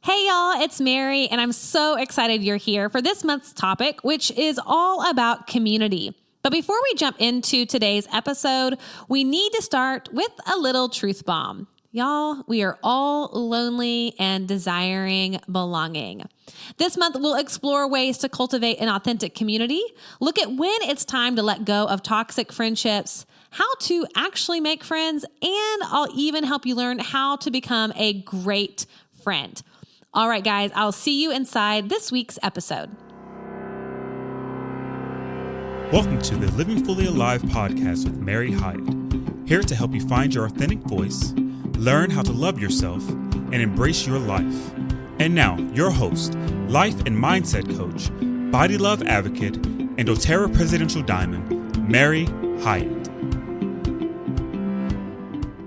Hey y'all, it's Mary, and I'm so excited you're here for this month's topic, which is all about community. But before we jump into today's episode, we need to start with a little truth bomb. Y'all, we are all lonely and desiring belonging. This month, we'll explore ways to cultivate an authentic community, look at when it's time to let go of toxic friendships, how to actually make friends, and I'll even help you learn how to become a great friend. All right, guys, I'll see you inside this week's episode. Welcome to the Living Fully Alive podcast with Mary Hyatt, here to help you find your authentic voice, learn how to love yourself, and embrace your life. And now, your host, life and mindset coach, body love advocate, and doTERRA presidential diamond, Mary Hyatt.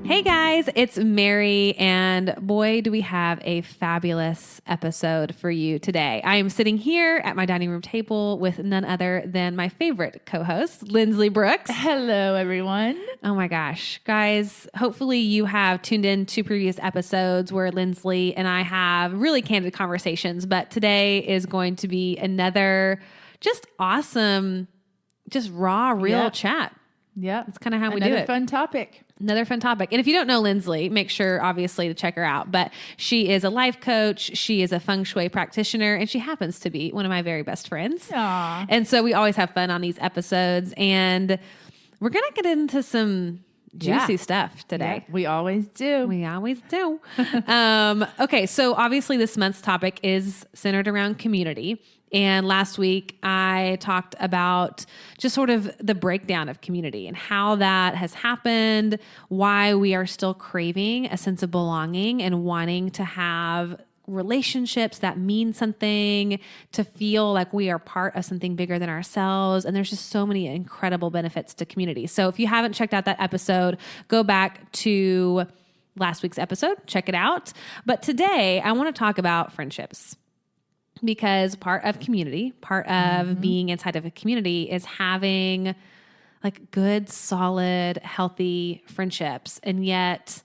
Hey guys, it's Mary, and boy, do we have a fabulous episode for you today. I am sitting here at my dining room table with none other than my favorite co-host, Lindsley Brooks. Hello, everyone. Oh my gosh, guys, hopefully you have tuned in to previous episodes where Lindsley and I have really candid conversations, but today is going to be another just awesome, just raw, real chat. Yeah. That's kind of how we do Another it. fun topic. Another fun topic. And if you don't know Lindsley, make sure obviously to check her out. But she is a life coach. She is a feng shui practitioner, and she happens to be one of my very best friends. Aww. And so we always have fun on these episodes, and we're going to get into some juicy stuff today. Yeah, we always do. We always do. Okay. So obviously this month's topic is centered around community. And last week I talked about just sort of the breakdown of community and how that has happened, why we are still craving a sense of belonging and wanting to have relationships that mean something, to feel like we are part of something bigger than ourselves. And there's just so many incredible benefits to community. So if you haven't checked out that episode, go back to last week's episode, check it out. But today I want to talk about friendships. Because part of community, part of being inside of a community is having like good, solid, healthy friendships. And yet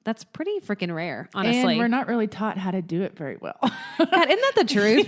that's pretty freaking rare, honestly. And we're not really taught how to do it very well. God, isn't that the truth?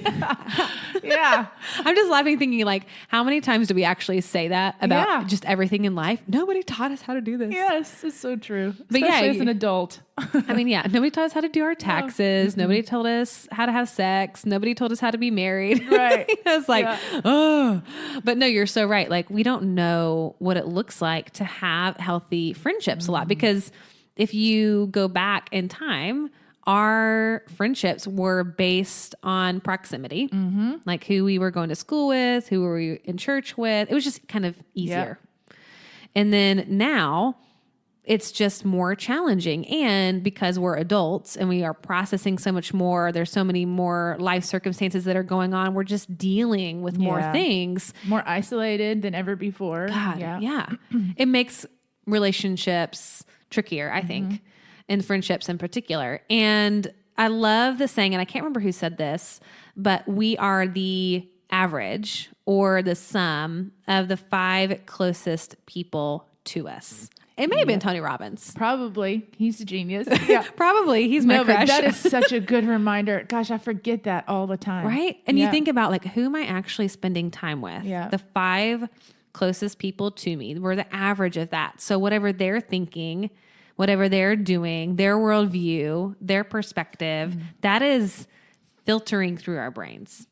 Yeah. I'm just laughing thinking like, how many times do we actually say that about just everything in life? Nobody taught us how to do this. Yes, it's so true. But Especially as an adult. I mean, nobody taught us how to do our taxes. Nobody told us how to have sex. Nobody told us how to be married. Right. It's like, oh, but no, you're so right. Like we don't know what it looks like to have healthy friendships a lot, because if you go back in time, our friendships were based on proximity, like who we were going to school with, who were we in church with. It was just kind of easier. Yep. And then now it's just more challenging. And because we're adults and we are processing so much more, there's so many more life circumstances that are going on. We're just dealing with more things. More isolated than ever before. God, yeah. It makes relationships trickier, I think, and friendships in particular. And I love the saying, and I can't remember who said this, but we are the average or the sum of the 5 closest people to us. It may have been Tony Robbins. Probably. He's a genius. Yeah. Probably. He's my crush. But that is such a good reminder. Gosh, I forget that all the time. Right? And you think about like, who am I actually spending time with? Yeah. The 5 closest people to me. We're the average of that. So whatever they're thinking, whatever they're doing, their worldview, their perspective, that is filtering through our brains.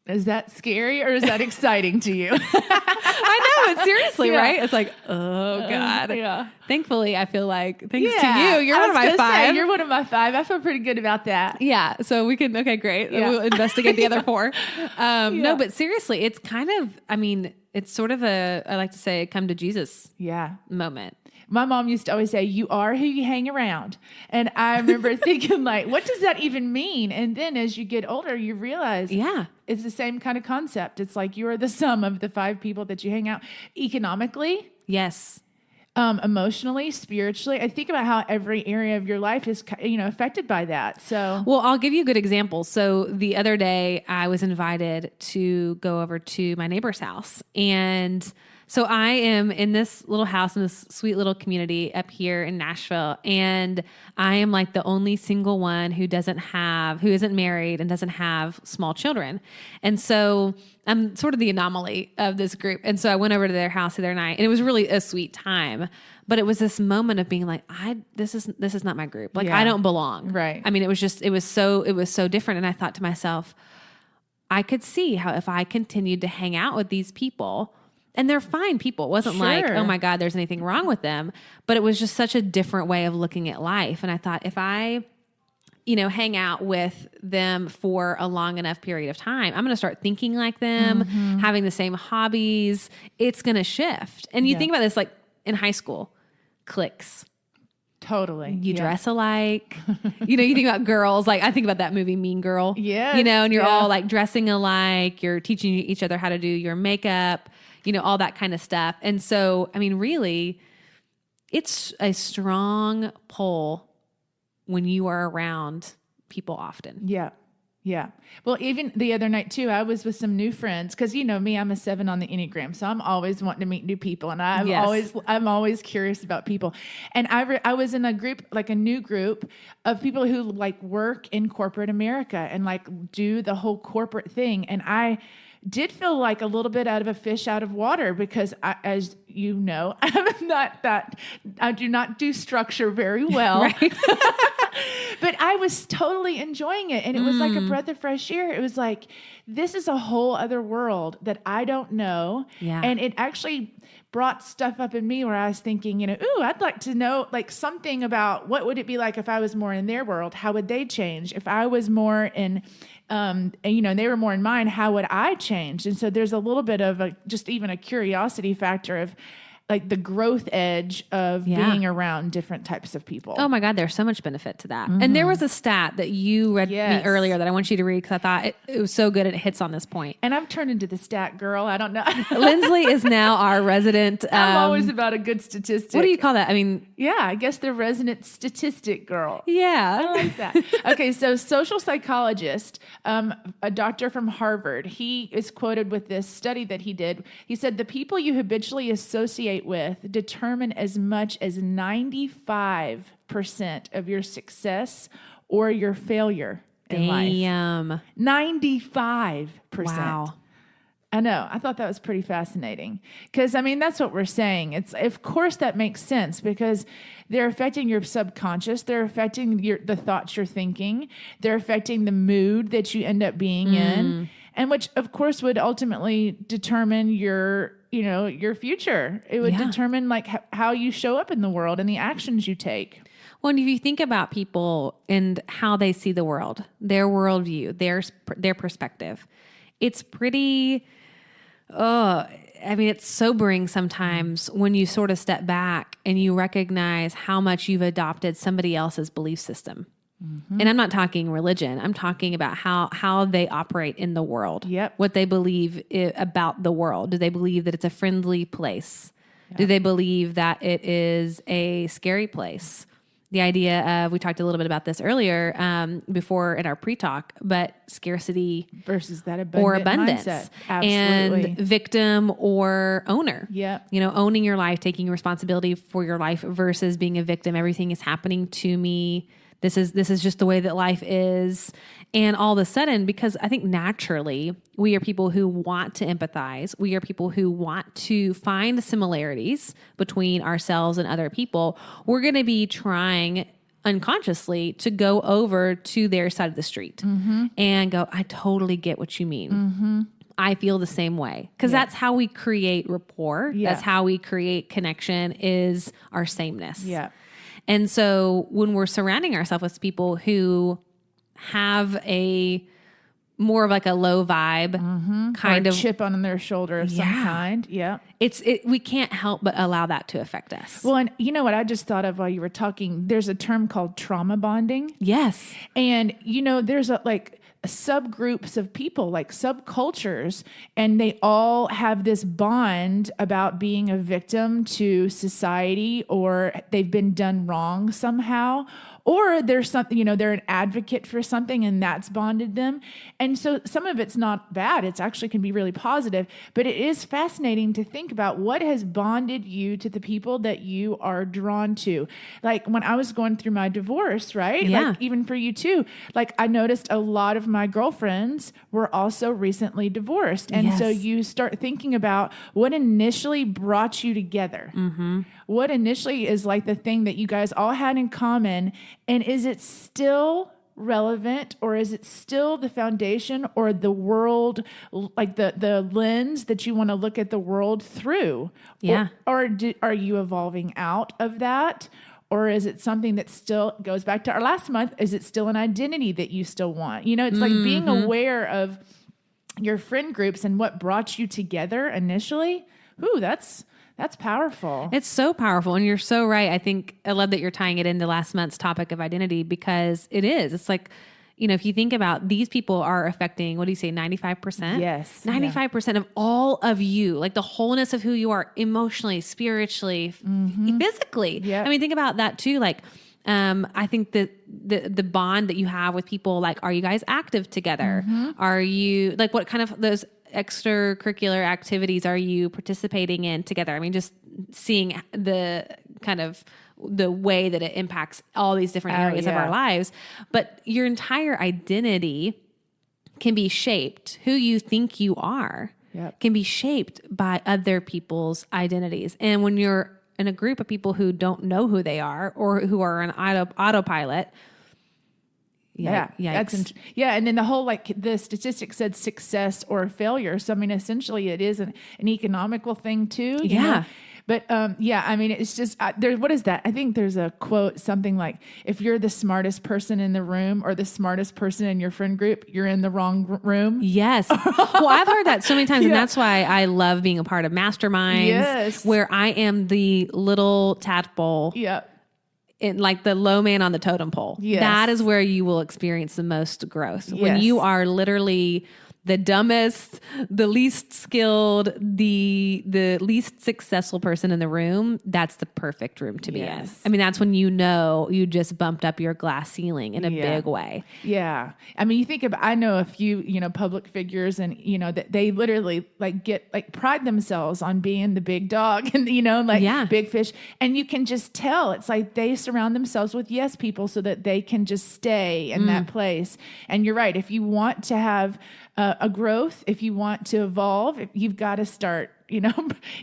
Is that scary or is that exciting to you? I know, but seriously, right? It's like, oh God. Yeah. Thankfully, I feel like, thanks to you, you're one of my 5. You're one of my 5. I feel pretty good about that. Yeah. So we can, okay, great. Yeah. We'll investigate the other 4. No, but seriously, it's kind of, I mean, it's sort of a, I like to say, come to Jesus moment. My mom used to always say, you are who you hang around. And I remember thinking like, what does that even mean? And then as you get older, you realize it's the same kind of concept. It's like you are the sum of the 5 people that you hang out economically. Yes. Emotionally, spiritually. I think about how every area of your life is, affected by that. So, well, I'll give you a good example. So the other day I was invited to go over to my neighbor's house, and So I am in this little house in this sweet little community up here in Nashville. And I am like the only single one who isn't married and doesn't have small children. And so I'm sort of the anomaly of this group. And so I went over to their house the other night, and it was really a sweet time. But it was this moment of being like, this is not my group. Like, I don't belong. Right. I mean, it was so different. And I thought to myself, I could see how if I continued to hang out with these people, and they're fine people. It wasn't like, oh my God, there's anything wrong with them. But it was just such a different way of looking at life. And I thought, if I, hang out with them for a long enough period of time, I'm going to start thinking like them, having the same hobbies. It's going to shift. And you think about this, like in high school, cliques. Totally. You dress alike. You think about girls. Like I think about that movie Mean Girl. Yeah. And you're all like dressing alike. You're teaching each other how to do your makeup, all that kind of stuff. And so, I mean, really, it's a strong pull when you are around people often. Yeah. Yeah. Well, even the other night too, I was with some new friends because me, I'm a 7 on the Enneagram. So I'm always wanting to meet new people, and I'm always curious about people. And I was in a group, like a new group of people who like work in corporate America and like do the whole corporate thing. And I did feel like a little bit out of a fish out of water because as you know, I do not do structure very well. Right. But I was totally enjoying it. And it was like a breath of fresh air. It was like, this is a whole other world that I don't know. Yeah. And it actually brought stuff up in me where I was thinking, I'd like to know like something about what would it be like if I was more in their world? How would they change? If I was more in, and they were more in mine, how would I change? And so there's a little bit of just even a curiosity factor of like the growth edge of being around different types of people. Oh my God, there's so much benefit to that. And there was a stat that you read me earlier that I want you to read because I thought it was so good. It hits on this point. And I've turned into the stat girl. I don't know. Lindsley is now our resident. I'm always about a good statistic. What do you call that? I mean, I guess the resident statistic girl. Yeah. I like that. Okay. So social psychologist, a doctor from Harvard, he is quoted with this study that he did. He said, the people you habitually associate with determine as much as 95% of your success or your failure in life. Damn. 95%. Wow. I know. I thought that was pretty fascinating because, I mean, that's what we're saying. Of course, that makes sense because they're affecting your subconscious. They're affecting the thoughts you're thinking. They're affecting the mood that you end up being in, and which, of course, would ultimately determine your future. It would determine like how you show up in the world and the actions you take. Well, and if you think about people and how they see the world, their worldview, their perspective, it's pretty, it's sobering sometimes when you sort of step back and you recognize how much you've adopted somebody else's belief system. Mm-hmm. And I'm not talking religion. I'm talking about how they operate in the world. Yep. What they believe about the world. Do they believe that it's a friendly place? Yep. Do they believe that it is a scary place? The idea of, we talked a little bit about this earlier before in our pre-talk, but scarcity versus that abundance mindset. Absolutely. And victim or owner. Yeah. Owning your life, taking responsibility for your life versus being a victim. Everything is happening to me. This is just the way that life is. And all of a sudden, because I think naturally we are people who want to empathize. We are people who want to find similarities between ourselves and other people. We're going to be trying unconsciously to go over to their side of the street and go, I totally get what you mean. Mm-hmm. I feel the same way. Because that's how we create rapport. Yeah. That's how we create connection, is our sameness. Yeah. And so when we're surrounding ourselves with people who have a more of like a low vibe kind or of chip on their shoulder of some kind. Yeah. We can't help but allow that to affect us. Well, and you know what I just thought of while you were talking, there's a term called trauma bonding. Yes. And there's subgroups of people, like subcultures, and they all have this bond about being a victim to society, or they've been done wrong somehow, Or there's something, they're an advocate for something and that's bonded them. And so some of it's not bad. It's actually can be really positive, but it is fascinating to think about what has bonded you to the people that you are drawn to. Like when I was going through my divorce, right? Yeah. Like even for you too, like I noticed a lot of my girlfriends were also recently divorced. And so you start thinking about what initially brought you together. Mm-hmm. What initially is like the thing that you guys all had in common. And is it still relevant, or is it still the foundation or the world, like the lens that you want to look at the world through? Yeah. Or are you evolving out of that? Or is it something that still goes back to our last month? Is it still an identity that you still want? It's like being aware of your friend groups and what brought you together initially. Ooh, that's powerful. It's so powerful. And you're so right. I love that you're tying it into last month's topic of identity, because it is. It's like, if you think about these people are affecting, what do you say, 95%? Yes. 95% of all of you, like the wholeness of who you are emotionally, spiritually, physically. Yeah. I mean, think about that too. Like, I think that the bond that you have with people, like, are you guys active together? Are you like, what kind of those extracurricular activities are you participating in together? I mean, just seeing the kind of the way that it impacts all these different areas of our lives. But your entire identity can be shaped. Who you think you are can be shaped by other people's identities. And when you're in a group of people who don't know who they are, or who are on autopilot, and then the whole, like the statistic said success or failure. So I mean, essentially it is an economical thing too. You know? But I mean, it's just what is that? I think there's a quote, something like, if you're the smartest person in the room or the smartest person in your friend group, you're in the wrong room. Yes. Well, I've heard that so many times, and that's why I love being a part of masterminds, where I am the little tadpole. Like the low man on the totem pole. That is where you will experience the most growth. When you are literally the dumbest, the least skilled, the least successful person in the room, that's the perfect room to be in. I mean, that's when you just bumped up your glass ceiling in a big way. Yeah. I mean, you think about, I know a few, public figures, and, that they literally pride themselves on being the big dog and, big fish. And you can just tell, it's like they surround themselves with yes people so that they can just stay in that place. And you're right. If you want to have a growth, if you want to evolve, you've got to start,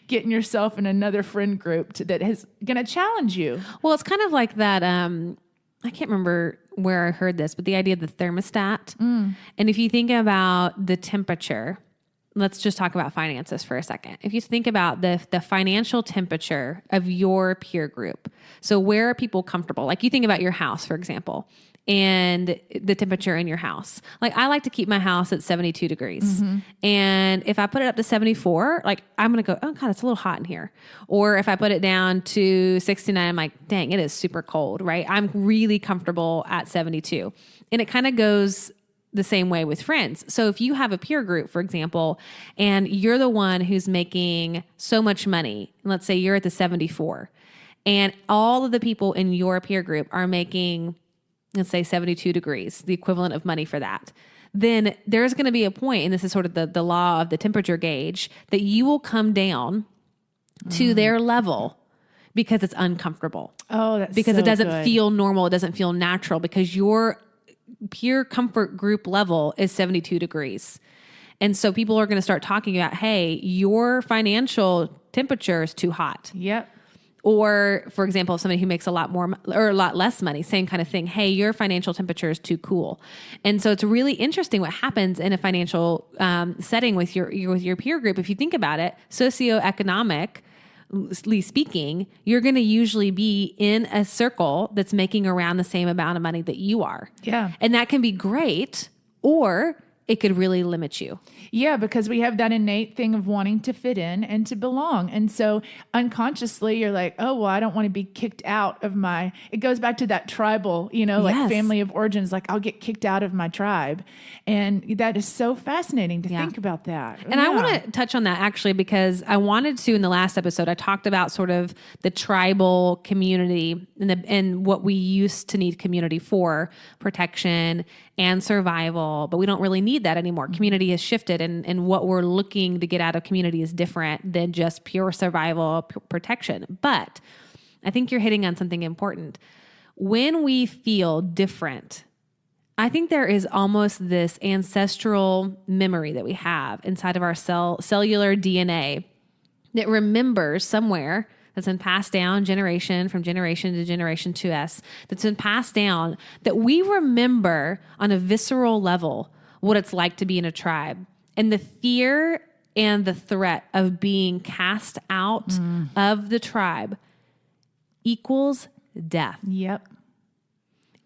getting yourself in another friend group that is going to challenge you. Well, it's kind of like that. I can't remember where I heard this, but the idea of the thermostat. And if you think about the temperature, let's just talk about finances for a second. If you think about the financial temperature of your peer group, so where are people comfortable? Like you think about your house, for example, and the temperature in your house. Like I like to keep my house at 72 degrees. And if I put it up to 74, like I'm going to go, oh God, it's a little hot in here. Or if I put it down to 69, I'm like, dang, it is super cold, right? I'm really comfortable at 72. And it kind of goes the same way with friends. So if you have a peer group, for example, and you're the one who's making so much money, and let's say you're at the 74, and all of the people in your peer group are making, let's say 72 degrees, the equivalent of money for that, then there's going to be a point, and this is sort of the law of the temperature gauge, that you will come down to their level because it's uncomfortable. Oh, that's because so it doesn't good. feel normal. It doesn't feel natural because your peer comfort group level is 72 degrees. And so people are going to start talking about, hey, your financial temperature is too hot. Yep. Or, for example, somebody who makes a lot more or a lot less money, same kind of thing. Hey, your financial temperature is too cool. And so it's really interesting what happens in a financial setting with your peer group. If you think about it, socioeconomically speaking, you're going to usually be in a circle that's making around the same amount of money that you are. Yeah. And that can be great, or it could really limit you. Yeah, because we have that innate thing of wanting to fit in and to belong. And so unconsciously you're like, oh, well, I don't want to be kicked out of it goes back to that tribal, like family of origins, like I'll get kicked out of my tribe. And that is so fascinating to think about that. And I want to touch on that actually, because I wanted to, in the last episode, I talked about sort of the tribal community and what we used to need community for, protection and survival, but we don't really need that anymore. Community has shifted, and what we're looking to get out of community is different than just pure survival protection. But I think you're hitting on something important. When we feel different, I think there is almost this ancestral memory that we have inside of our cellular DNA that remembers somewhere, that's been passed down from generation to generation to us, that's been passed down, that we remember on a visceral level what it's like to be in a tribe and the fear and the threat of being cast out of the tribe equals death. Yep.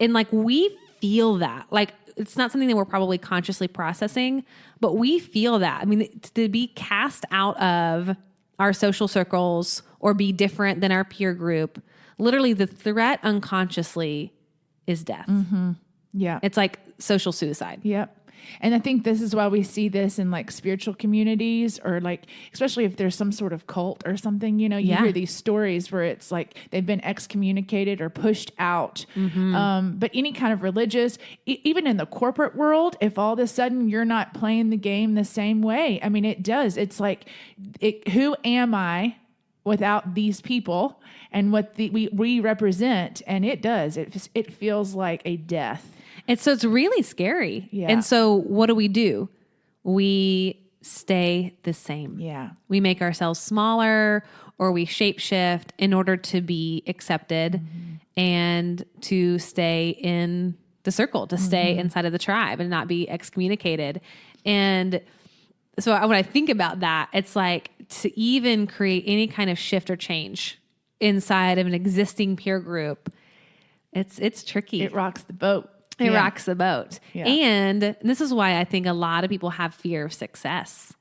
And like we feel that. Like it's not something that we're probably consciously processing, but we feel that. I mean, to be cast out of our social circles or be different than our peer group, literally the threat unconsciously is death. Mm-hmm. Yeah. It's like social suicide. Yep. And I think this is why we see this in like spiritual communities, or like, especially if there's some sort of cult or something, you hear these stories where it's like they've been excommunicated or pushed out. Mm-hmm. But any kind of religious, even in the corporate world, if all of a sudden you're not playing the game the same way, I mean, it does. It's like, who am I without these people and what we represent? And it does. It feels like a death. It's really scary. Yeah. And so what do? We stay the same. Yeah. We make ourselves smaller, or we shapeshift in order to be accepted and to stay in the circle, to stay inside of the tribe and not be excommunicated. And so when I think about that, it's like to even create any kind of shift or change inside of an existing peer group, it's tricky. It rocks the boat. It rocks the boat. Yeah. And this is why I think a lot of people have fear of success.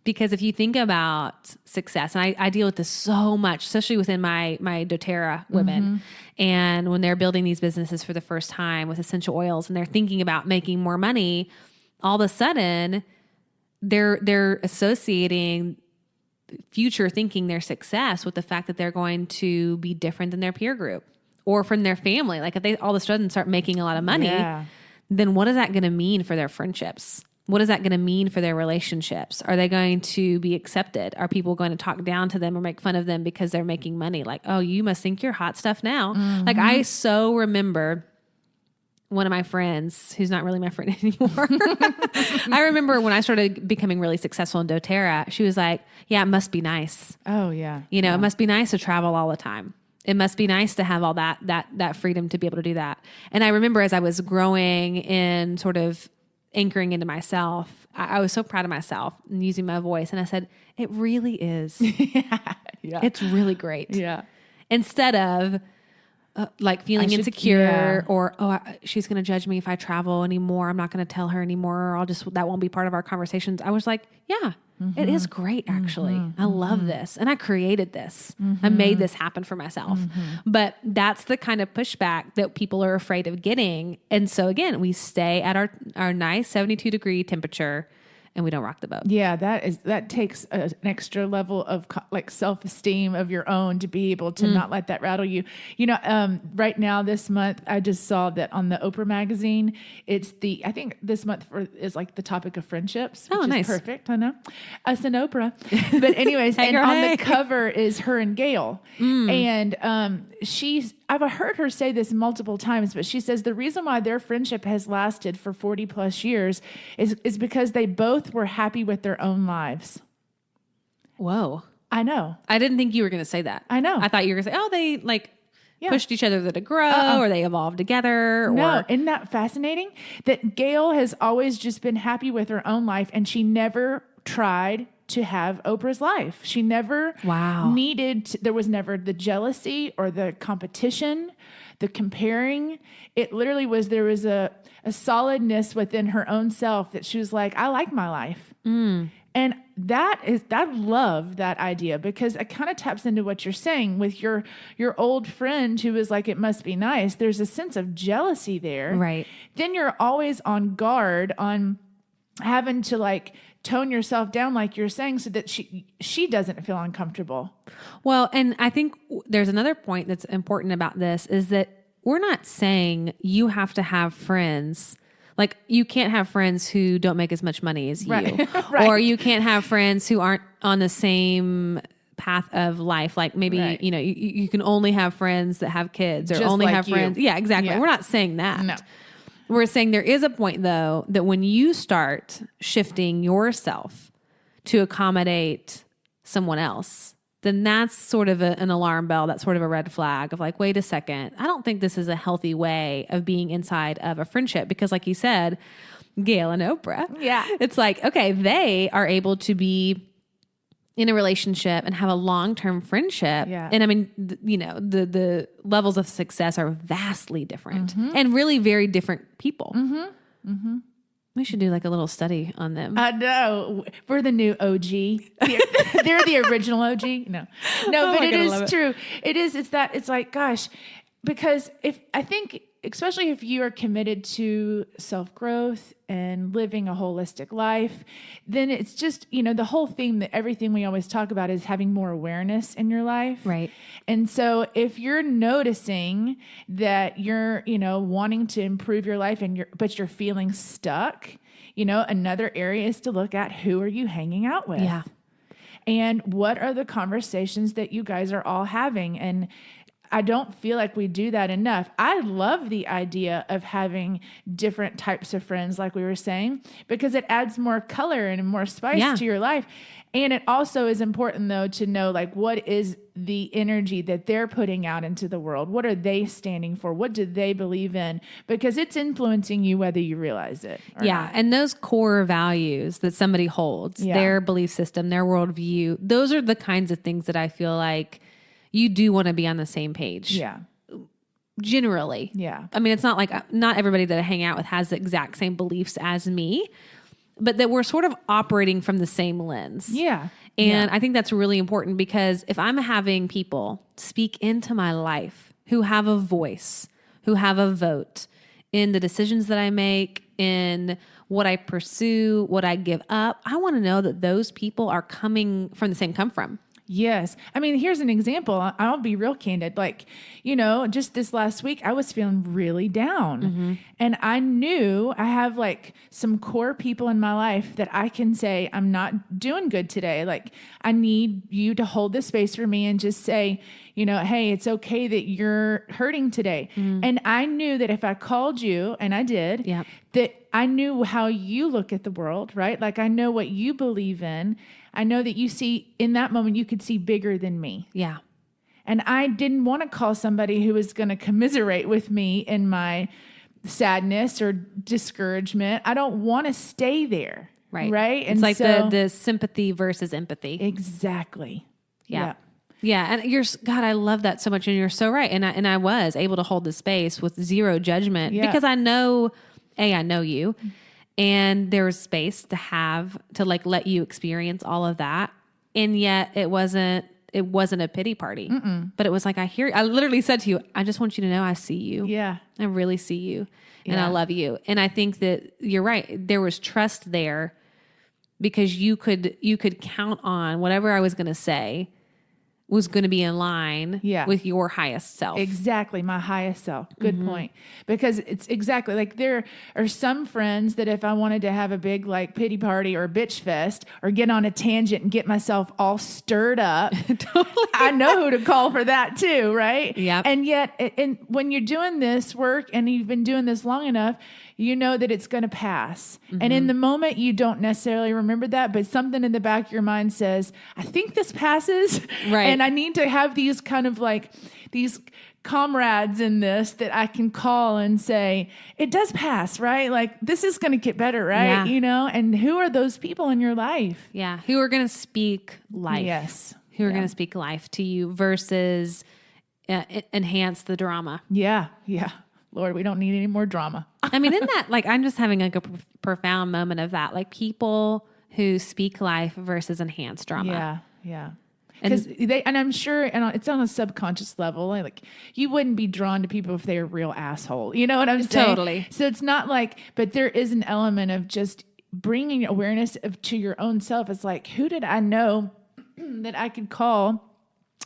Because if you think about success, and I deal with this so much, especially within my doTERRA women, and when they're building these businesses for the first time with essential oils and they're thinking about making more money, all of a sudden they're associating future thinking their success with the fact that they're going to be different than their peer group or from their family. Like if they all of a sudden start making a lot of money, then what is that going to mean for their friendships? What is that going to mean for their relationships? Are they going to be accepted? Are people going to talk down to them or make fun of them because they're making money? Like, oh, you must think you're hot stuff now. Like I so remember one of my friends, who's not really my friend anymore. I remember when I started becoming really successful in doTERRA, she was like, yeah, it must be nice. Oh yeah. It must be nice to travel all the time. It must be nice to have all that freedom to be able to do that. And I remember as I was growing and sort of anchoring into myself, I was so proud of myself and using my voice. And I said, it really is. It's really great. Yeah. Instead of like feeling insecure or, she's going to judge me if I travel anymore. I'm not going to tell her anymore. Or that won't be part of our conversations. I was like, it is great. Actually, I love this. And I created this. I made this happen for myself, but that's the kind of pushback that people are afraid of getting. And so again, we stay at our nice 72-degree temperature and we don't rock the boat. Yeah, that takes an extra level of like self-esteem of your own to be able to not let that rattle you. Right now this month, I just saw that on the Oprah magazine, I think this month is like the topic of friendships. Which nice. Is perfect. I know. Us and Oprah. But anyways, and on the cover is her and Gail. And I've heard her say this multiple times, but she says the reason why their friendship has lasted for 40 plus years is because they both were happy with their own lives. Whoa. I know. I didn't think you were going to say that. I know. I thought you were going to say, they pushed each other to grow or they evolved together. No, isn't that fascinating? That Gail has always just been happy with her own life and she never tried to have Oprah's life. She never needed there was never the jealousy or the competition. the comparing, it literally was, there was a solidness within her own self that she was like, I like my life. And I love that idea, because it kind of taps into what you're saying with your old friend who was like, it must be nice. There's a sense of jealousy there. Right. Then you're always on guard on having to like tone yourself down, like you're saying, so that she doesn't feel uncomfortable. Well, and I think there's another point that's important about this is that we're not saying you have to have friends. Like, you can't have friends who don't make as much money as you, Right. Or you can't have friends who aren't on the same path of life. Like maybe, you know, you can only have friends that have kids, or just only like have you. friends. Yeah, exactly. Yeah. We're not saying that. No. We're saying there is a point, though, that when you start shifting yourself to accommodate someone else, then that's sort of an alarm bell. That's sort of a red flag of like, wait a second. I don't think this is a healthy way of being inside of a friendship, because like you said, Gail and Oprah. Yeah. It's like, okay, they are able to be in a relationship and have a long-term friendship. Yeah. And I mean, you know, the levels of success are vastly different and really very different people. We should do like a little study on them. I know. We're the new OG. They're the original OG. No, but it is true. It is. It's like, gosh, because I think, especially if you are committed to self-growth and living a holistic life, then it's just, you know, the whole theme that everything we always talk about is having more awareness in your life. Right. And so if you're noticing that you're, you know, wanting to improve your life but you're feeling stuck, you know, another area is to look at, who are you hanging out with? Yeah. And what are the conversations that you guys are all having? And I don't feel like we do that enough. I love the idea of having different types of friends, like we were saying, because it adds more color and more spice to your life. And it also is important, though, to know, like, what is the energy that they're putting out into the world? What are they standing for? What do they believe in? Because it's influencing you whether you realize it or not. And those core values that somebody holds, their belief system, their worldview, those are the kinds of things that I feel like you do want to be on the same page. Yeah. Generally. Yeah. I mean, it's not like not everybody that I hang out with has the exact same beliefs as me, but that we're sort of operating from the same lens. Yeah. And I think that's really important, because if I'm having people speak into my life who have a voice, who have a vote in the decisions that I make, in what I pursue, what I give up, I want to know that those people are coming from the same come from. Yes. I mean, here's an example. I'll be real candid. Like, you know, just this last week, I was feeling really down. And I knew I have like some core people in my life that I can say, I'm not doing good today. Like, I need you to hold this space for me and just say, you know, hey, it's okay that you're hurting today. And I knew that if I called you, and I did, that I knew how you look at the world, right? Like, I know what you believe in. I know that you see, in that moment, you could see bigger than me. Yeah. And I didn't want to call somebody who was going to commiserate with me in my sadness or discouragement. I don't want to stay there. Right. Right. It's like the sympathy versus empathy. Exactly. Yeah. Yeah. And God, I love that so much. And you're so right. And I was able to hold the space with zero judgment because I know you. And there was space to like let you experience all of that. And yet it wasn't a pity party, but it was like, I literally said to you, I just want you to know I see you. Yeah. I really see you and I love you. And I think that you're right. There was trust there because you could count on whatever I was going to say was going to be in line with your highest self. Exactly. My highest self. Good point. Because it's exactly like there are some friends that if I wanted to have a big like pity party or bitch fest or get on a tangent and get myself all stirred up, I know who to call for that too. Right. Yeah. And yet, and when you're doing this work and you've been doing this long enough, you know that it's going to pass. And in the moment, you don't necessarily remember that, but something in the back of your mind says, I think this passes. Right. And I need to have these kind of like these comrades in this that I can call and say, it does pass, right? Like this is going to get better, right? Yeah. You know, and who are those people in your life? Yeah. Who are going to speak life. Yes. Who are going to speak life to you versus enhance the drama. Yeah. Lord, we don't need any more drama. I mean, in that, like, I'm just having like a profound moment of that, like people who speak life versus enhance drama. Yeah. Because and I'm sure, and it's on a subconscious level, like you wouldn't be drawn to people if they were a real asshole. You know what I'm saying? Totally. So it's not like, but there is an element of just bringing awareness to your own self. It's like, who did I know that I could call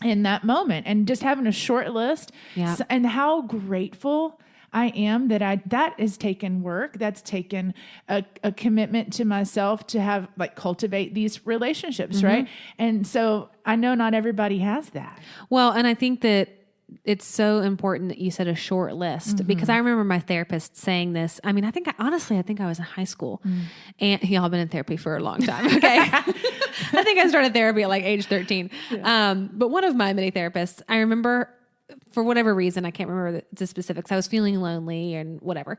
in that moment? And just having a short list. Yeah. And how grateful I am that has taken work. That's taken a commitment to myself to have cultivate these relationships. Right. And so I know not everybody has that. Well, and I think that it's so important that you said a short list because I remember my therapist saying this. I mean, I think I was in high school and y'all been in therapy for a long time. Okay. I think I started therapy at like age 13. Yeah. But one of my many therapists, I remember for whatever reason, I can't remember the specifics. I was feeling lonely and whatever.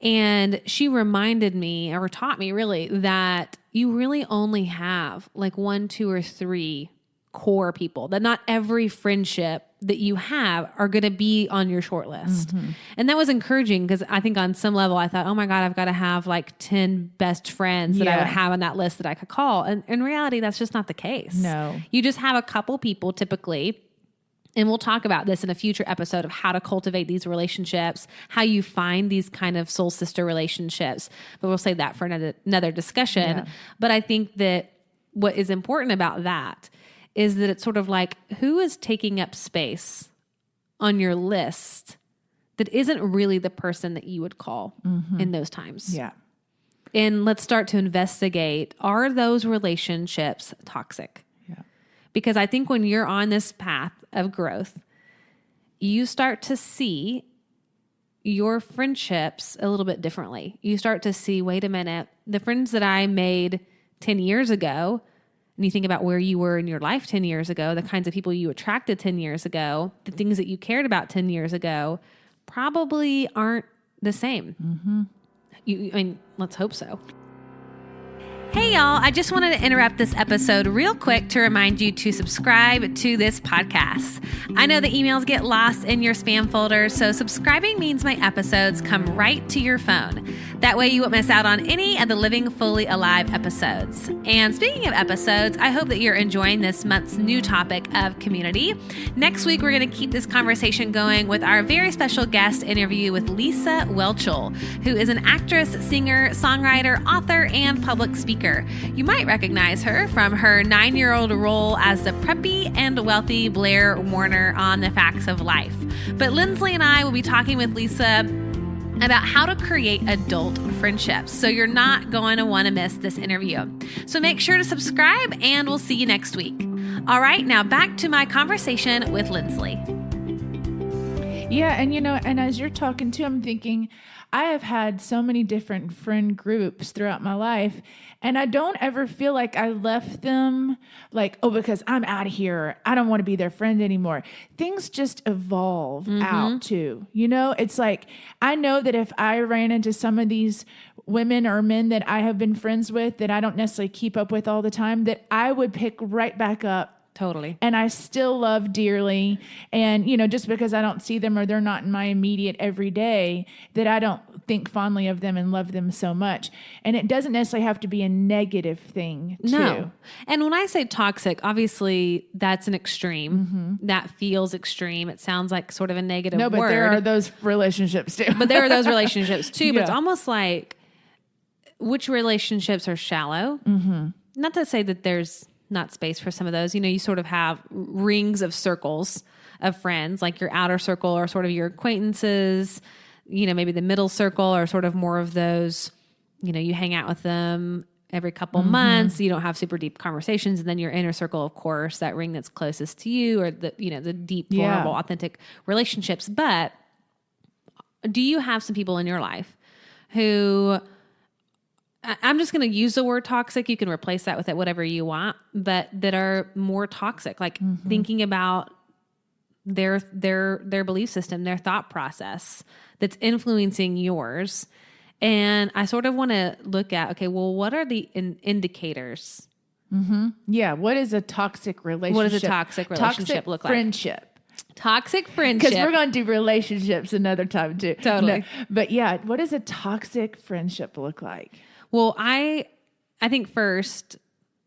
And she reminded me or taught me really that you really only have like 1, 2, or 3 core people, that not every friendship that you have are going to be on your short list. And that was encouraging because I think on some level I thought, oh my God, I've got to have like 10 best friends that I would have on that list that I could call. And in reality, that's just not the case. No. You just have a couple people typically. And we'll talk about this in a future episode of how to cultivate these relationships, how you find these kind of soul sister relationships. But we'll save that for another discussion. Yeah. But I think that what is important about that is that it's sort of like, who is taking up space on your list that isn't really the person that you would call in those times? Yeah. And let's start to investigate, are those relationships toxic? Yeah. Because I think when you're on this path of growth, you start to see your friendships a little bit differently. You start to see, wait a minute, the friends that I made 10 years ago, and you think about where you were in your life 10 years ago, the kinds of people you attracted 10 years ago, the things that you cared about 10 years ago, probably aren't the same. I mean, let's hope so. Hey y'all, I just wanted to interrupt this episode real quick to remind you to subscribe to this podcast. I know the emails get lost in your spam folder, so subscribing means my episodes come right to your phone. That way you won't miss out on any of the Living Fully Alive episodes. And speaking of episodes, I hope that you're enjoying this month's new topic of community. Next week, we're going to keep this conversation going with our very special guest interview with Lisa Welchel, who is an actress, singer, songwriter, author, and public speaker. You might recognize her from her 9-year-old role as the preppy and wealthy Blair Warner on The Facts of Life. But Lindsley and I will be talking with Lisa about how to create adult friendships. So you're not going to want to miss this interview. So make sure to subscribe and we'll see you next week. All right, now back to my conversation with Lindsley. Yeah, and as you're talking too, I'm thinking, I have had so many different friend groups throughout my life, and I don't ever feel like I left them because I'm out of here. I don't want to be their friend anymore. Things just evolve out too. It's like, I know that if I ran into some of these women or men that I have been friends with that I don't necessarily keep up with all the time, that I would pick right back up. Totally. And I still love dearly. And, just because I don't see them or they're not in my immediate everyday, that I don't think fondly of them and love them so much. And it doesn't necessarily have to be a negative thing, too. No. And when I say toxic, obviously that's an extreme. That feels extreme. It sounds like sort of a negative word. No, but there are those relationships, too. But there are those relationships, too. But it's almost like, which relationships are shallow? Not to say that there's not space for some of those. You sort of have rings of circles of friends, like your outer circle or sort of your acquaintances, maybe the middle circle or sort of more of those, you hang out with them every couple months, you don't have super deep conversations. And then your inner circle, of course, that ring that's closest to you or the deep, vulnerable, authentic relationships. But do you have some people in your life who, I'm just going to use the word toxic. You can replace that with it, whatever you want, but that are more toxic, thinking about their belief system, their thought process that's influencing yours. And I sort of want to look at, okay, well, what are the indicators? Yeah. What is a toxic relationship? What does a toxic relationship look like? Friendship. Toxic friendship. Because we're going to do relationships another time too. Totally. No, but yeah, what does a toxic friendship look like? Well, I think first,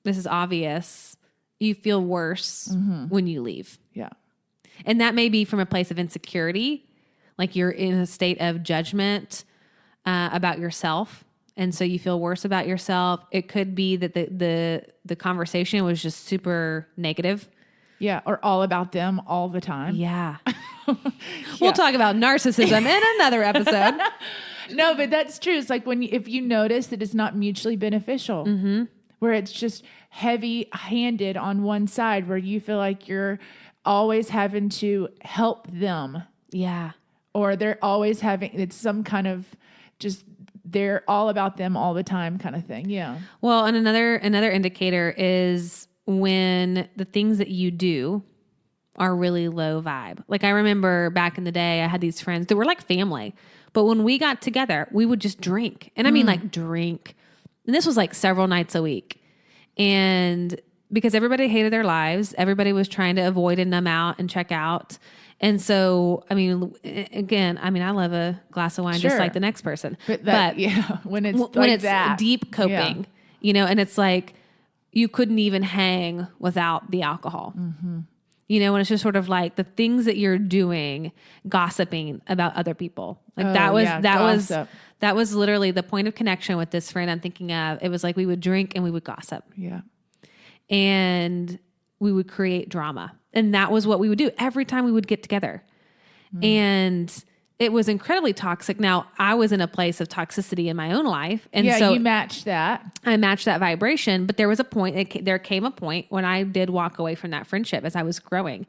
this is obvious. You feel worse when you leave. Yeah. And that may be from a place of insecurity. Like you're in a state of judgment about yourself. And so you feel worse about yourself. It could be that the conversation was just super negative. Yeah. Or all about them all the time. Yeah. We'll talk about narcissism in another episode. No, but that's true. It's like if you notice that it's not mutually beneficial, where it's just heavy-handed on one side, where you feel like you're always having to help them. Yeah. Or they're always it's some kind of just, they're all about them all the time kind of thing. Yeah. Well, and another indicator is when the things that you do are really low vibe. Like I remember back in the day, I had these friends that were like family, but when we got together, we would just drink. And I mean like drink. And this was like several nights a week. And because everybody hated their lives, everybody was trying to avoid and numb out and check out. And so, I mean, again, I love a glass of wine just like the next person. But yeah, when it's that deep coping, and it's like you couldn't even hang without the alcohol. And it's just sort of like the things that you're doing, gossiping about other people. Like that was literally the point of connection with this friend I'm thinking of. It was like we would drink and we would gossip. Yeah. And we would create drama. And that was what we would do every time we would get together. And it was incredibly toxic. Now, I was in a place of toxicity in my own life. And so you matched that. I matched that vibration. But there was a point, there came a point when I did walk away from that friendship as I was growing.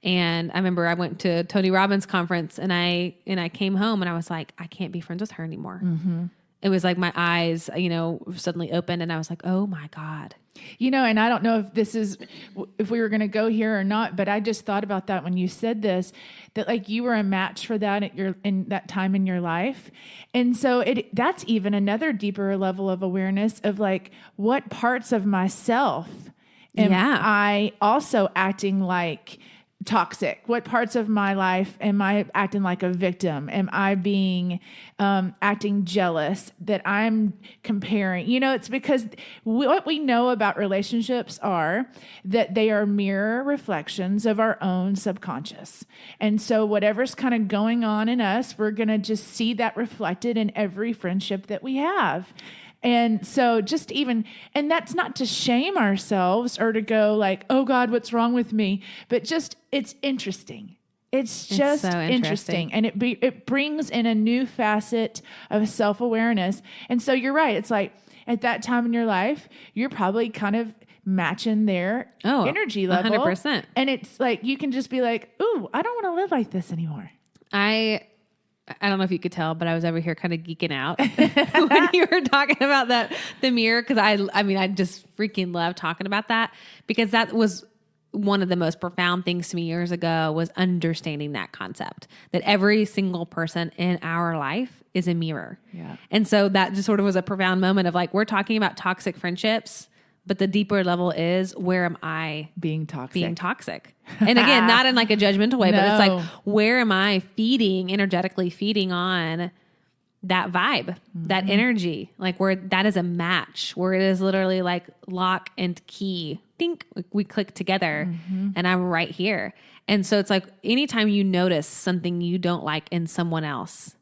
And I remember I went to Tony Robbins' conference and I came home and I was like, I can't be friends with her anymore. It was like my eyes, suddenly opened and I was like, oh my God. And I don't know if we were going to go here or not, but I just thought about that when you said this, that like you were a match for that in that time in your life. And so that's even another deeper level of awareness of like, what parts of myself am I also acting like toxic? What parts of my life am I acting like a victim? Am I being acting jealous that I'm comparing? It's because what we know about relationships are that they are mirror reflections of our own subconscious. And so whatever's kind of going on in us, we're going to just see that reflected in every friendship that we have. And so and that's not to shame ourselves or to go like, oh God, what's wrong with me? But just, it's interesting. It's just so interesting. And it brings in a new facet of self-awareness. And so you're right. It's like at that time in your life, you're probably kind of matching their energy level. 100%. And it's like, you can just be like, ooh, I don't want to live like this anymore. I don't know if you could tell, but I was over here kind of geeking out when you were talking about the mirror. Cause I just freaking love talking about that because that was one of the most profound things to me years ago was understanding that concept that every single person in our life is a mirror. Yeah. And so that just sort of was a profound moment of like, we're talking about toxic friendships, but the deeper level is where am I being toxic? And again, not in like a judgmental way, but it's like, where am I energetically feeding on that vibe, that energy, like where that is a match, where it is literally like lock and key, think we click together and I'm right here. And so it's like, anytime you notice something you don't like in someone else,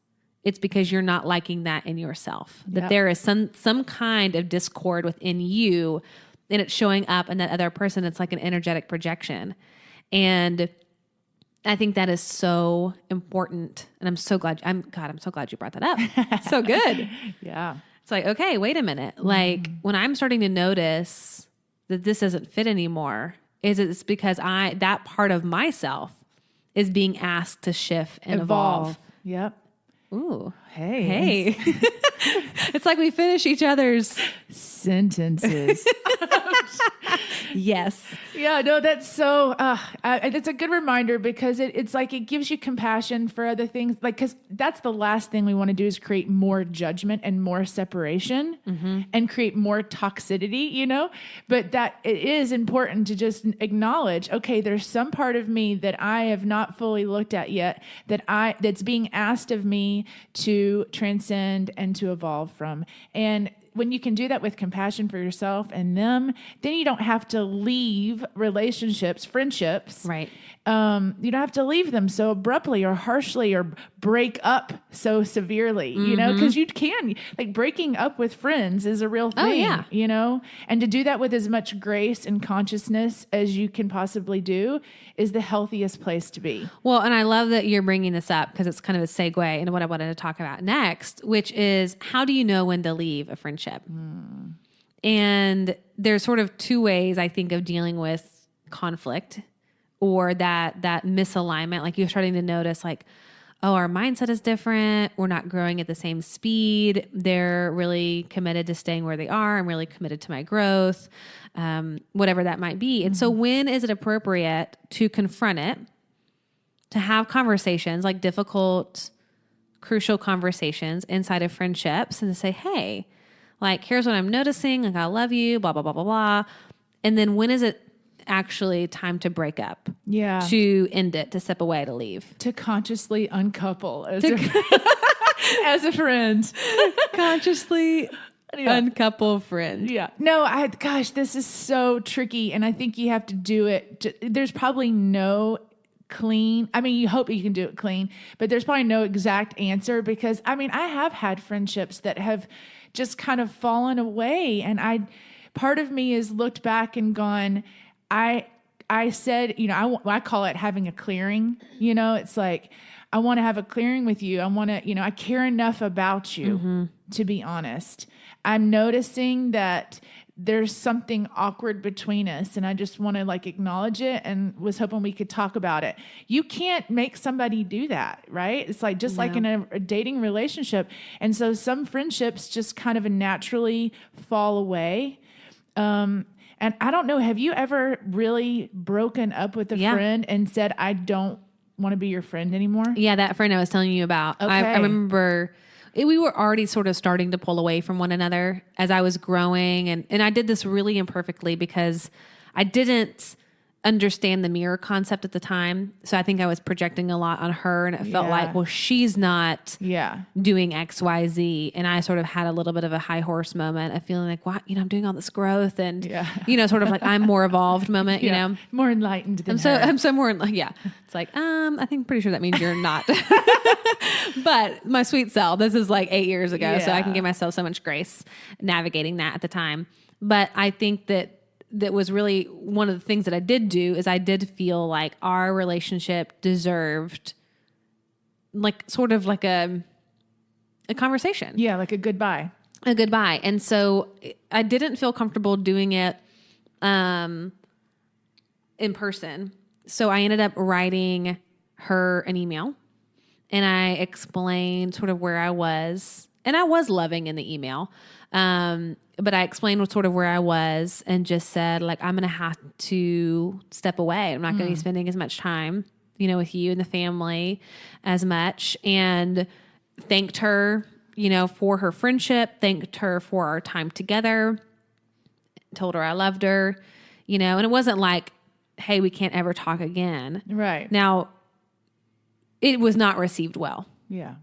it's because you're not liking that in yourself, that there is some kind of discord within you and it's showing up in that other person. It's like an energetic projection. And I think that is so important. And I'm so glad you brought that up. So good. Yeah. It's like, okay, wait a minute. Like when I'm starting to notice that this doesn't fit anymore, it's because that part of myself is being asked to shift and evolve. Yep. Ooh. Hey. It's like we finish each other's sentences. Yes. Yeah, no, that's so, it's a good reminder because it's like, it gives you compassion for other things. Like, cause that's the last thing we want to do is create more judgment and more separation and create more toxicity, you know, but that it is important to just acknowledge, okay, there's some part of me that I have not fully looked at yet that's being asked of me to transcend and to evolve from. And when you can do that with compassion for yourself and them, then you don't have to leave relationships, friendships. Right. You don't have to leave them so abruptly or harshly or break up so severely, you know, because you can, like, breaking up with friends is a real thing, you know, and to do that with as much grace and consciousness as you can possibly do is the healthiest place to be. Well, and I love that you're bringing this up because it's kind of a segue into what I wanted to talk about next, which is how do you know when to leave a friendship? And there's sort of two ways I think of dealing with conflict or that misalignment. Like you're starting to notice like, oh, our mindset is different. We're not growing at the same speed. They're really committed to staying where they are. I'm really committed to my growth, whatever that might be. And so when is it appropriate to confront it, to have conversations, like difficult, crucial conversations inside of friendships and to say, hey, like, here's what I'm noticing. Like, I love you, blah, blah, blah, blah, blah. And then when is it actually time to break up? Yeah. To end it, to step away, to leave. To consciously uncouple as a friend. Consciously uncouple friend. Yeah. No, gosh, this is so tricky. And I think you have to do it. There's probably no clean. I mean, you hope you can do it clean, but there's probably no exact answer because I mean, I have had friendships that have just kind of fallen away. And part of me has looked back and gone, I said, you know, I call it having a clearing, you know, it's like, I want to have a clearing with you. I want to, you know, I care enough about you to be honest. I'm noticing that there's something awkward between us and I just want to like acknowledge it and was hoping we could talk about it. You can't make somebody do that, right? It's like just like in a dating relationship. And so some friendships just kind of naturally fall away. And I don't know, have you ever really broken up with a friend and said, I don't want to be your friend anymore? Yeah, that friend I was telling you about. Okay. I remember we were already sort of starting to pull away from one another as I was growing. And I did this really imperfectly because I didn't understand the mirror concept at the time. So I think I was projecting a lot on her and it felt like, well, she's not doing X, Y, Z. And I sort of had a little bit of a high horse moment of feeling like, wow, you know, I'm doing all this growth and, you know, sort of like I'm more evolved moment, you know, more enlightened than I'm so more, it's like, I think pretty sure that means you're not, but my sweet self, this is like 8 years ago. So I can give myself so much grace navigating that at the time. But I think that was really one of the things that I did do is I did feel like our relationship deserved like sort of like a conversation. Yeah. Like a goodbye. And so I didn't feel comfortable doing it, in person. So I ended up writing her an email and I explained sort of where I was, and I was loving in the email. But I explained sort of where I was and just said, like, I'm going to have to step away. I'm not going to be spending as much time, you know, with you and the family as much. And thanked her, you know, for her friendship, thanked her for our time together, told her I loved her, you know, and it wasn't like, hey, we can't ever talk again. Right. Now, it was not received well. Yeah.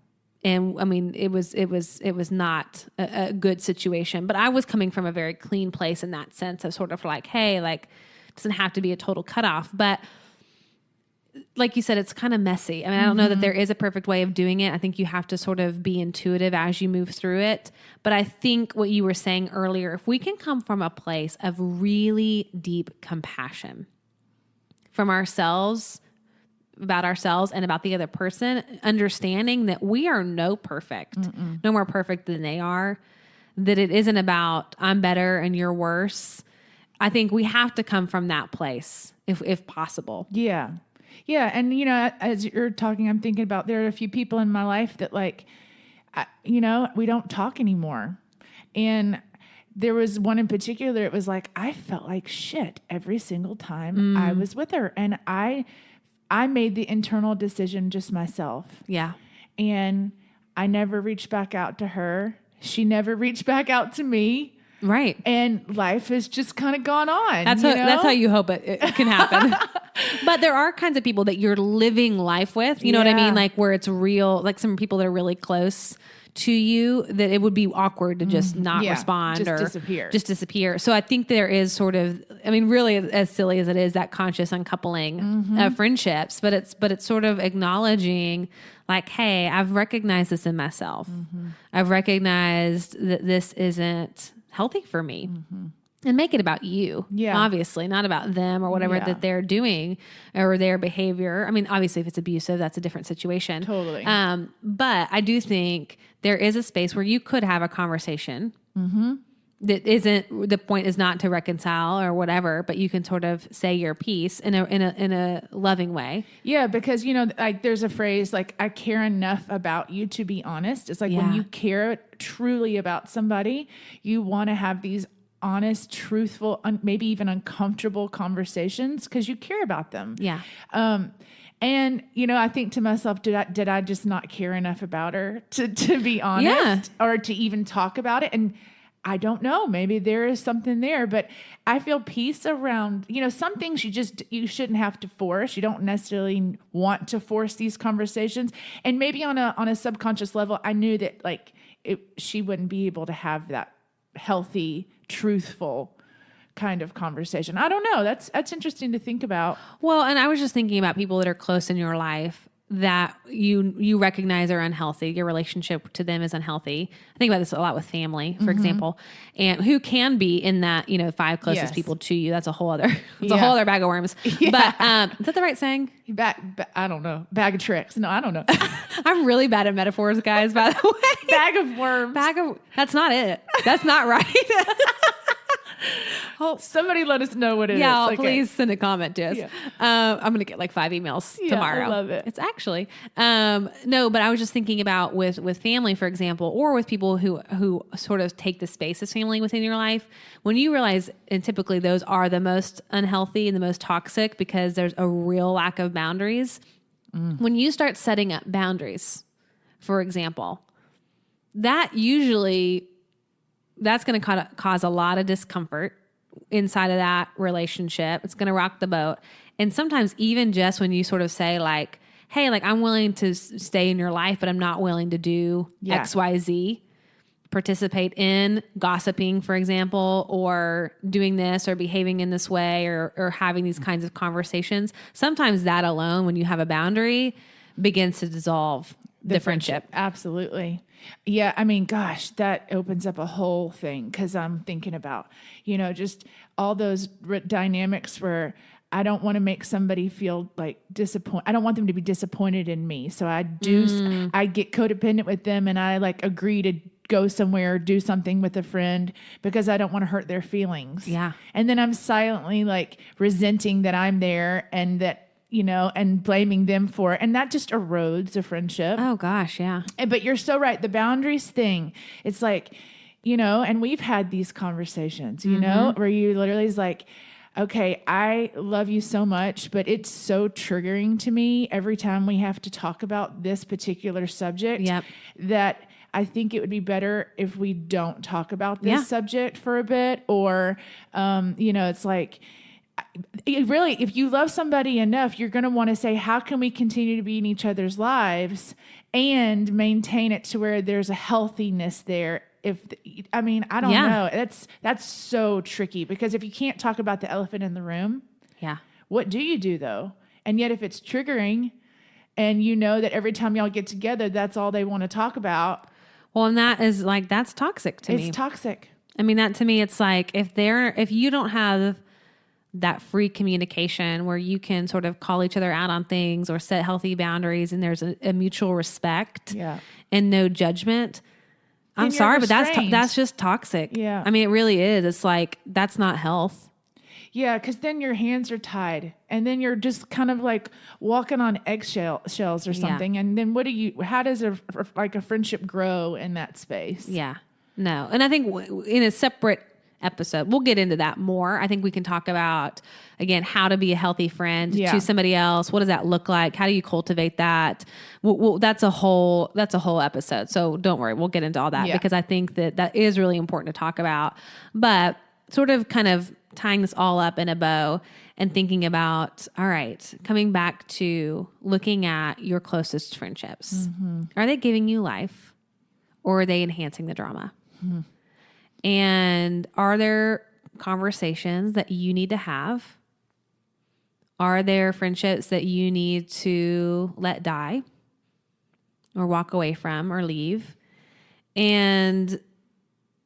And I mean, it was not a good situation, but I was coming from a very clean place in that sense of sort of like, hey, like, it doesn't have to be a total cutoff, but like you said, it's kind of messy. I mean, I don't know that there is a perfect way of doing it. I think you have to sort of be intuitive as you move through it. But I think what you were saying earlier, if we can come from a place of really deep compassion from ourselves, about ourselves and about the other person, understanding that we are no more perfect than they are, that it isn't about I'm better and you're worse. I think we have to come from that place if possible. Yeah. Yeah. And, you know, as you're talking, I'm thinking about there are a few people in my life that like, you know, we don't talk anymore. And there was one in particular. It was like, I felt like shit every single time I was with her. And I made the internal decision just myself. Yeah. And I never reached back out to her. She never reached back out to me. Right. And life has just kind of gone on. That's how you hope it can happen. But there are kinds of people that you're living life with, you know what I mean? Like where it's real, like some people that are really close to you, that it would be awkward to just not respond or just disappear. So I think there is sort of, I mean, really as silly as it is, that conscious uncoupling of friendships, but it's sort of acknowledging like, hey, I've recognized this in myself. I've recognized that this isn't healthy for me. And make it about you, obviously, not about them or whatever that they're doing or their behavior. I mean, obviously, if it's abusive, that's a different situation. Totally. But I do think there is a space where you could have a conversation that isn't, the point is not to reconcile or whatever, but you can sort of say your piece in a loving way. Yeah, because, you know, like there's a phrase like, I care enough about you to be honest. It's like when you care truly about somebody, you want to have these honest, truthful, maybe even uncomfortable conversations because you care about them. Yeah. And, you know, I think to myself, did I just not care enough about her to be honest or to even talk about it? And I don't know, maybe there is something there, but I feel peace around, you know, some things you shouldn't have to force. You don't necessarily want to force these conversations. And maybe on a subconscious level, I knew that like she wouldn't be able to have that healthy, truthful kind of conversation. I don't know. That's interesting to think about. Well, and I was just thinking about people that are close in your life that you recognize are unhealthy. Your relationship to them is unhealthy. I think about this a lot with family, for example, and who can be in that, you know, 5 closest people to you. That's a whole other, a whole other bag of worms. Yeah. But is that the right saying? I don't know. Bag of tricks. No, I don't know. I'm really bad at metaphors, guys, by the way. Bag of worms. That's not it. That's not right. Somebody let us know what it is. Yeah, okay. Please send a comment to us. Yeah. I'm going to get like 5 emails tomorrow. I love it. It's actually, no, but I was just thinking about with family, for example, or with people who sort of take the space as family within your life, when you realize, and typically those are the most unhealthy and the most toxic because there's a real lack of boundaries. When you start setting up boundaries, for example, that's going to cause a lot of discomfort inside of that relationship. It's going to rock the boat. And sometimes even just when you sort of say like, hey, like I'm willing to stay in your life, but I'm not willing to do X, Y, Z, participate in gossiping, for example, or doing this or behaving in this way or having these kinds of conversations. Sometimes that alone, when you have a boundary, begins to dissolve the friendship. Absolutely. Yeah. I mean, gosh, that opens up a whole thing because I'm thinking about, you know, just all those dynamics where I don't want to make somebody feel like disappointed. I don't want them to be disappointed in me. So I get codependent with them and I like agree to go somewhere or do something with a friend because I don't want to hurt their feelings. Yeah. And then I'm silently like resenting that I'm there and that, you know, and blaming them for it. And that just erodes a friendship. Oh gosh. Yeah. But you're so right. The boundaries thing, it's like, you know, and we've had these conversations, you know, where you literally is like, okay, I love you so much, but it's so triggering to me every time we have to talk about this particular subject that I think it would be better if we don't talk about this subject for a bit or, you know, it's like, really, if you love somebody enough, you're going to want to say, how can we continue to be in each other's lives and maintain it to where there's a healthiness there? I don't know. That's so tricky because if you can't talk about the elephant in the room, what do you do though? And yet if it's triggering and you know that every time y'all get together, that's all they want to talk about. Well, and that is like, that's toxic to me. It's toxic. I mean, that to me, it's like if you don't have that free communication where you can sort of call each other out on things or set healthy boundaries and there's a mutual respect and no judgment. I'm sorry, but that's just toxic. Yeah. I mean, it really is. It's like, that's not health. Yeah. Cause then your hands are tied and then you're just kind of like walking on shells or something. Yeah. And then how does a friendship grow in that space? Yeah. No. And I think in a separate episode, we'll get into that more. I think we can talk about, again, how to be a healthy friend to somebody else. What does that look like? How do you cultivate that? That's a whole episode. So don't worry, we'll get into all that because I think that is really important to talk about. But sort of kind of tying this all up in a bow and thinking about, all right, coming back to looking at your closest friendships. Mm-hmm. Are they giving you life or are they enhancing the drama? Mm-hmm. And are there conversations that you need to have? Are there friendships that you need to let die or walk away from or leave? And,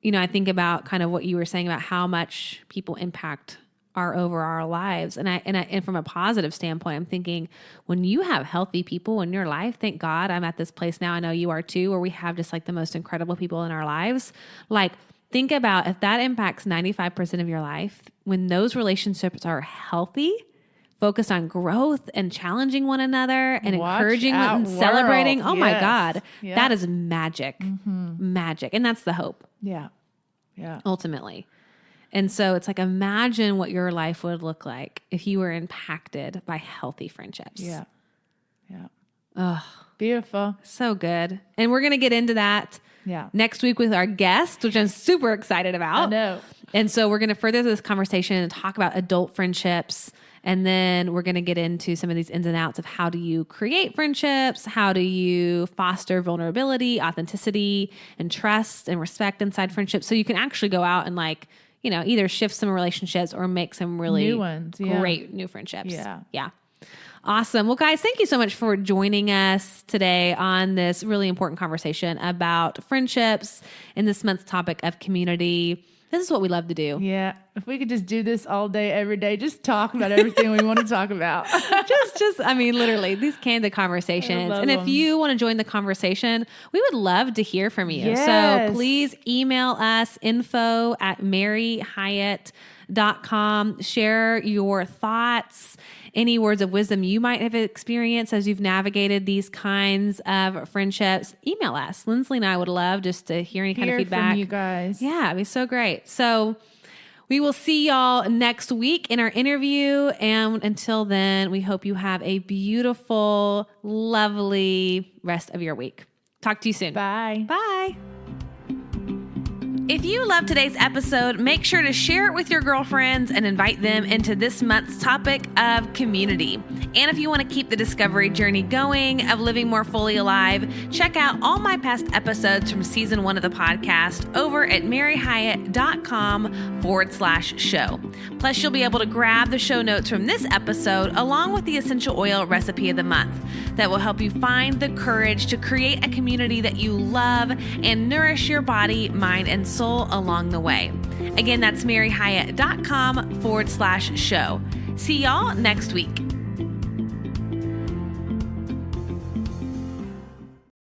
you know, I think about kind of what you were saying about how much people impact our overall lives. And from a positive standpoint, I'm thinking when you have healthy people in your life, thank God I'm at this place now. I know you are too, where we have just like the most incredible people in our lives. Like, think about if that impacts 95% of your life, when those relationships are healthy, focused on growth and challenging one another and encouraging and celebrating. Oh my God, that is magic. Mm-hmm. Magic. And that's the hope. Yeah. Yeah. Ultimately. And so it's like, imagine what your life would look like if you were impacted by healthy friendships. Yeah. Yeah. Oh, beautiful. So good. And we're going to get into that next week with our guest, which I'm super excited about. I know. And so we're going to further this conversation and talk about adult friendships. And then we're going to get into some of these ins and outs of how do you create friendships? How do you foster vulnerability, authenticity, and trust and respect inside friendships? So you can actually go out and like, you know, either shift some relationships or make some really new ones. Great new friendships. Yeah. Yeah. Awesome. Well, guys, thank you so much for joining us today on this really important conversation about friendships and this month's topic of community. This is what we love to do. Yeah. If we could just do this all day, every day, just talk about everything we want to talk about. I mean, literally these candid conversations. And if you want to join the conversation, we would love to hear from you. Yes. So please email us info@maryhyatt.com. Share your thoughts, any words of wisdom you might have experienced as you've navigated these kinds of friendships. Email us. Lindsley and I would love just to hear any kind of feedback from you guys. Yeah, it'd be so great. So we will see y'all next week in our interview. And until then, we hope you have a beautiful, lovely rest of your week. Talk to you soon. Bye. Bye. If you love today's episode, make sure to share it with your girlfriends and invite them into this month's topic of community. And if you want to keep the discovery journey going of living more fully alive, check out all my past episodes from season 1 of the podcast over at maryhyatt.com/show. Plus, you'll be able to grab the show notes from this episode along with the essential oil recipe of the month that will help you find the courage to create a community that you love and nourish your body, mind, and soul along the way. Again, that's maryhyatt.com/show. See y'all next week.